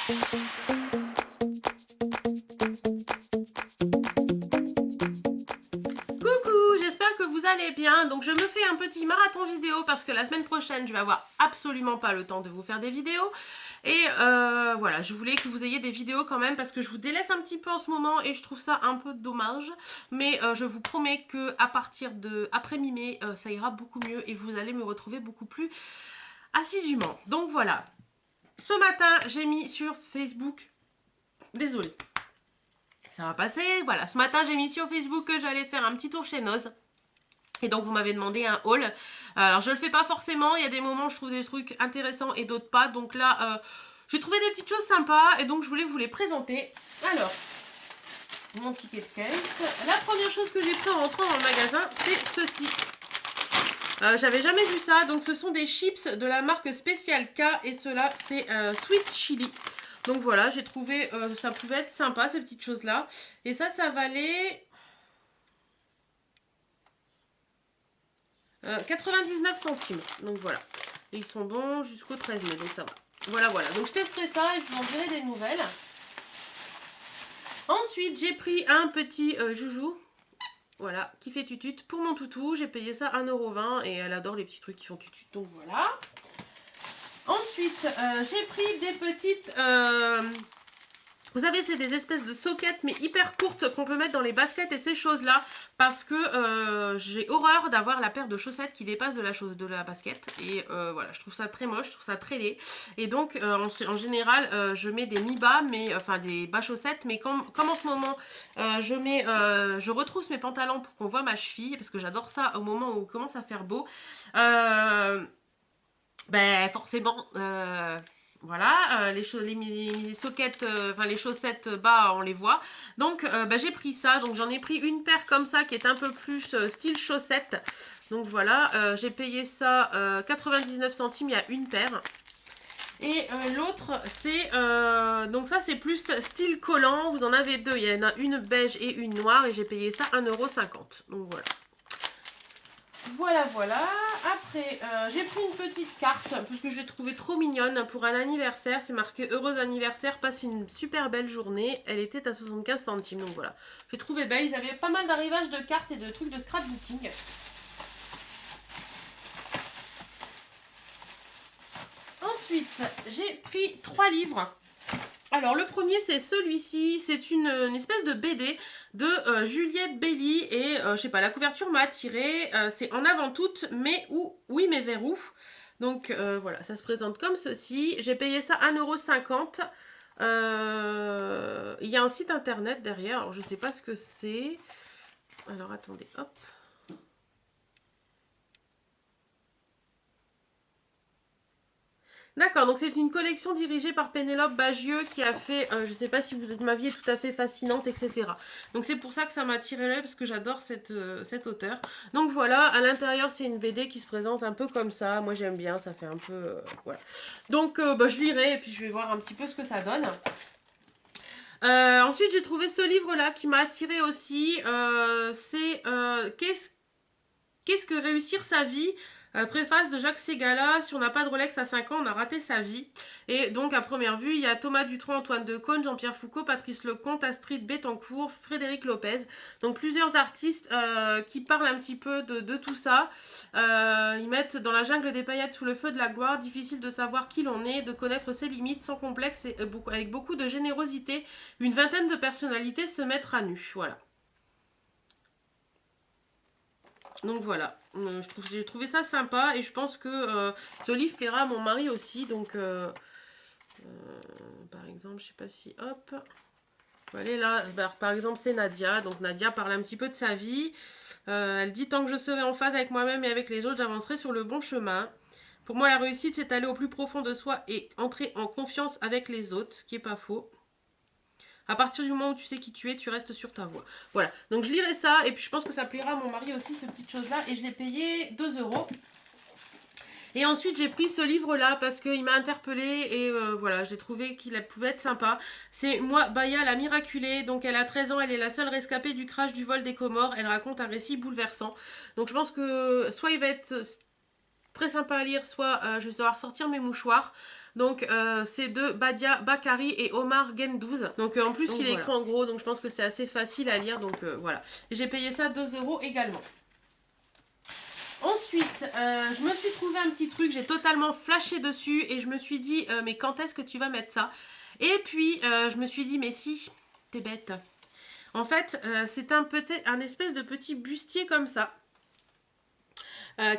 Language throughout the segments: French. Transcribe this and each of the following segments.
Coucou, j'espère que vous allez bien. Donc je me fais un petit marathon vidéo parce que la semaine prochaine je vais avoir absolument pas le temps de vous faire des vidéos. Et voilà, je voulais que vous ayez des vidéos quand même parce que je vous délaisse un petit peu en ce moment et je trouve ça un peu dommage. Mais je vous promets que à partir de après mi-mai, ça ira beaucoup mieux et vous allez me retrouver beaucoup plus assidûment. Donc voilà, ce matin j'ai mis sur Facebook, désolée, ça va passer, voilà, ce matin j'ai mis sur Facebook que j'allais faire un petit tour chez Noz. Et donc vous m'avez demandé un haul. Alors je le fais pas forcément, il y a des moments où je trouve des trucs intéressants et d'autres pas. Donc là, j'ai trouvé des petites choses sympas et donc je voulais vous les présenter. Alors, mon ticket de caisse. La première chose que j'ai pris en rentrant dans le magasin, c'est ceci. J'avais jamais vu ça, donc ce sont des chips de la marque Special K et cela c'est Sweet Chili. Donc voilà, j'ai trouvé ça pouvait être sympa ces petites choses là. Et ça valait 99 centimes. Donc voilà. Et ils sont bons jusqu'au 13 mai, donc ça va. Voilà, voilà. Donc je testerai ça et je vous en dirai des nouvelles. Ensuite, j'ai pris un petit joujou. Voilà, qui fait tutut pour mon toutou. J'ai payé ça 1,20 € et elle adore les petits trucs qui font tutut. Donc voilà. Ensuite, j'ai pris des petites... vous savez, c'est des espèces de sockets, mais hyper courtes, qu'on peut mettre dans les baskets et ces choses-là. Parce que j'ai horreur d'avoir la paire de chaussettes qui dépasse de la basket. Et voilà, je trouve ça très moche, je trouve ça très laid. Et donc, en général, je mets des mi-bas, enfin des bas chaussettes. Mais comme en ce moment, je retrousse mes pantalons pour qu'on voit ma cheville. Parce que j'adore ça au moment où il commence à faire beau. Ben forcément... voilà, les sockets, les chaussettes bas, on les voit. Donc, j'ai pris ça. Donc, j'en ai pris une paire comme ça qui est un peu plus style chaussette. Donc, voilà, j'ai payé ça 99 centimes. Il y a une paire. Et l'autre, c'est... donc, ça, c'est plus style collant. Vous en avez deux. Il y en a une beige et une noire. Et j'ai payé ça 1,50 €. Donc, voilà. Voilà, voilà. Après, j'ai pris une petite carte parce que je l'ai trouvée trop mignonne pour un anniversaire. C'est marqué Heureux anniversaire, passe une super belle journée. Elle était à 75 centimes, donc voilà. J'ai trouvé belle. Ils avaient pas mal d'arrivages de cartes et de trucs de scrapbooking. Ensuite, j'ai pris 3 livres. Alors le premier c'est celui-ci, c'est une espèce de BD de Juliette Belly et je sais pas, la couverture m'a attirée, c'est En avant toute, mais où, oui mais vers où. Donc voilà, ça se présente comme ceci, j'ai payé ça 1,50 €. Il y a un site internet derrière, alors je sais pas ce que c'est, alors attendez, hop. D'accord, donc c'est une collection dirigée par Pénélope Bagieux qui a fait, je ne sais pas si vous êtes, ma vie est tout à fait fascinante, etc. Donc c'est pour ça que ça m'a attiré l'œil parce que j'adore cet auteur. Donc voilà, à l'intérieur c'est une BD qui se présente un peu comme ça. Moi j'aime bien, ça fait un peu, voilà. Donc je lirai et puis je vais voir un petit peu ce que ça donne. Ensuite j'ai trouvé ce livre-là qui m'a attiré aussi. C'est Qu'est-ce que réussir sa vie? Préface de Jacques Ségala, si on n'a pas de Rolex à 5 ans, on a raté sa vie. Et donc à première vue, il y a Thomas Dutronc, Antoine Decaune, Jean-Pierre Foucault, Patrice Lecomte, Astrid Bettencourt, Frédéric Lopez. Donc plusieurs artistes qui parlent un petit peu de tout ça. Ils mettent dans la jungle des paillettes sous le feu de la gloire, difficile de savoir qui l'on est, de connaître ses limites sans complexe et avec beaucoup de générosité. Une vingtaine de personnalités se mettre à nu. Voilà. Donc voilà, j'ai trouvé ça sympa et je pense que ce livre plaira à mon mari aussi. Donc, par exemple, je sais pas si, hop, voilà, là, par exemple, c'est Nadia. Donc Nadia parle un petit peu de sa vie. Elle dit: tant que je serai en phase avec moi-même et avec les autres, j'avancerai sur le bon chemin. Pour moi, la réussite, c'est aller au plus profond de soi et entrer en confiance avec les autres, ce qui est pas faux. À partir du moment où tu sais qui tu es, tu restes sur ta voie. Voilà, donc je lirai ça et puis je pense que ça plaira à mon mari aussi, ces petites choses-là. Et je l'ai payé 2 €. Et ensuite, j'ai pris ce livre-là parce qu'il m'a interpellée et voilà, j'ai trouvé qu'il pouvait être sympa. C'est Moi, Baya, la miraculée. Donc, elle a 13 ans, elle est la seule rescapée du crash du vol des Comores. Elle raconte un récit bouleversant. Donc, je pense que soit il va être très sympa à lire, soit je vais savoir sortir mes mouchoirs. Donc c'est de Badia Bakari et Omar Gendouz. Donc en plus il est écrit en gros, donc je pense que c'est assez facile à lire. Donc voilà. J'ai payé ça 2 € également. Ensuite, je me suis trouvé un petit truc, j'ai totalement flashé dessus et je me suis dit, mais quand est-ce que tu vas mettre ça? Et puis, je me suis dit, mais si, t'es bête. En fait, c'est un espèce de petit bustier comme ça.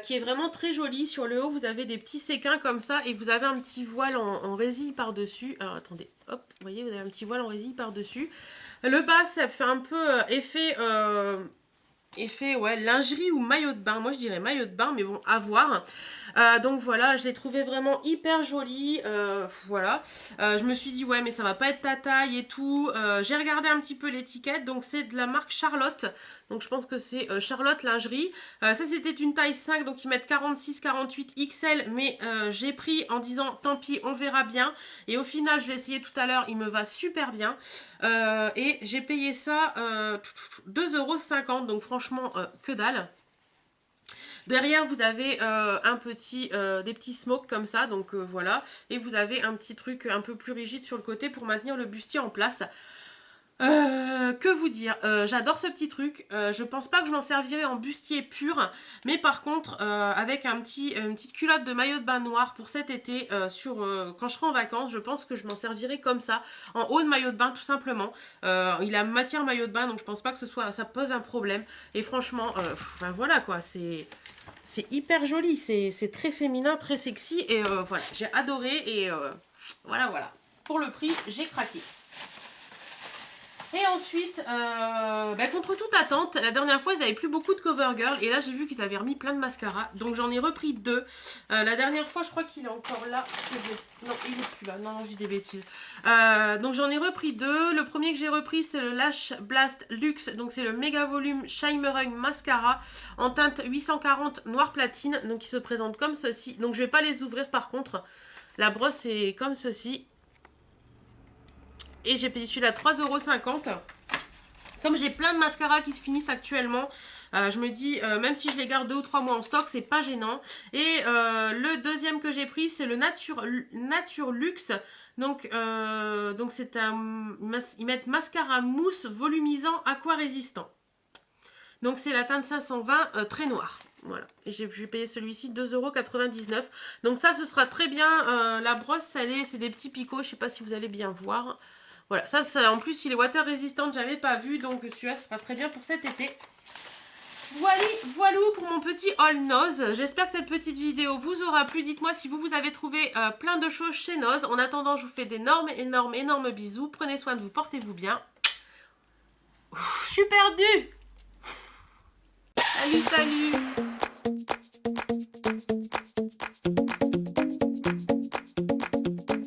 Qui est vraiment très joli. Sur le haut, vous avez des petits séquins comme ça et vous avez un petit voile en résille par-dessus. Alors, attendez, hop, vous voyez, vous avez un petit voile en résille par-dessus. Le bas, ça fait un peu effet ouais, lingerie ou maillot de bain. Moi, je dirais maillot de bain, mais bon, à voir. Donc voilà, je l'ai trouvé vraiment hyper joli. Voilà. Je me suis dit, ouais, mais ça va pas être ta taille et tout. J'ai regardé un petit peu l'étiquette. Donc, c'est de la marque Charlotte. Donc, je pense que c'est Charlotte Lingerie. Ça, c'était une taille 5. Donc, ils mettent 46, 48 XL. Mais j'ai pris en disant, tant pis, on verra bien. Et au final, je l'ai essayé tout à l'heure. Il me va super bien. Et j'ai payé ça 2,50 €. Donc, franchement, que dalle. Derrière, vous avez des petits smokes comme ça, donc voilà. Et vous avez un petit truc un peu plus rigide sur le côté pour maintenir le bustier en place. Que vous dire, j'adore ce petit truc. Je pense pas que je m'en servirai en bustier pur, mais par contre avec une petite culotte de maillot de bain noir pour cet été quand je serai en vacances, je pense que je m'en servirai comme ça, en haut de maillot de bain tout simplement. Il a matière maillot de bain, donc je pense pas que ça pose un problème. Et franchement, ben voilà quoi, c'est hyper joli, c'est très féminin, très sexy et voilà, j'ai adoré et voilà. Pour le prix, j'ai craqué. Et ensuite, contre toute attente, la dernière fois, ils n'avaient plus beaucoup de CoverGirl. Et là, j'ai vu qu'ils avaient remis plein de mascaras. Donc, j'en ai repris 2. La dernière fois, je crois qu'il est encore là. Non, il n'est plus là. Non, je dis des bêtises. Donc, j'en ai repris 2. Le premier que j'ai repris, c'est le Lash Blast Luxe. Donc, c'est le Méga Volume Shimmering Mascara en teinte 840 noir platine. Donc, il se présente comme ceci. Donc, je ne vais pas les ouvrir par contre. La brosse est comme ceci. Et j'ai payé celui-là 3,50 €. Comme j'ai plein de mascaras qui se finissent actuellement, je me dis, même si je les garde 2 ou 3 mois en stock, c'est pas gênant. Et le deuxième que j'ai pris, c'est le Nature Luxe. Donc c'est ils mettent mascara mousse volumisant aqua résistant. Donc c'est la teinte 520 très noire. Voilà, et j'ai payé celui-ci 2,99 €. Donc ça, ce sera très bien. La brosse salée, c'est des petits picots, je sais pas si vous allez bien voir. Voilà, ça en plus il est water résistant, j'avais pas vu, donc celui-là sera très bien pour cet été. Voilà pour mon petit haul Noz. J'espère que cette petite vidéo vous aura plu. Dites-moi si vous avez trouvé plein de choses chez Noz. En attendant, je vous fais d'énormes, énormes bisous. Prenez soin de vous, portez-vous bien. Ouf, je suis perdue. Salut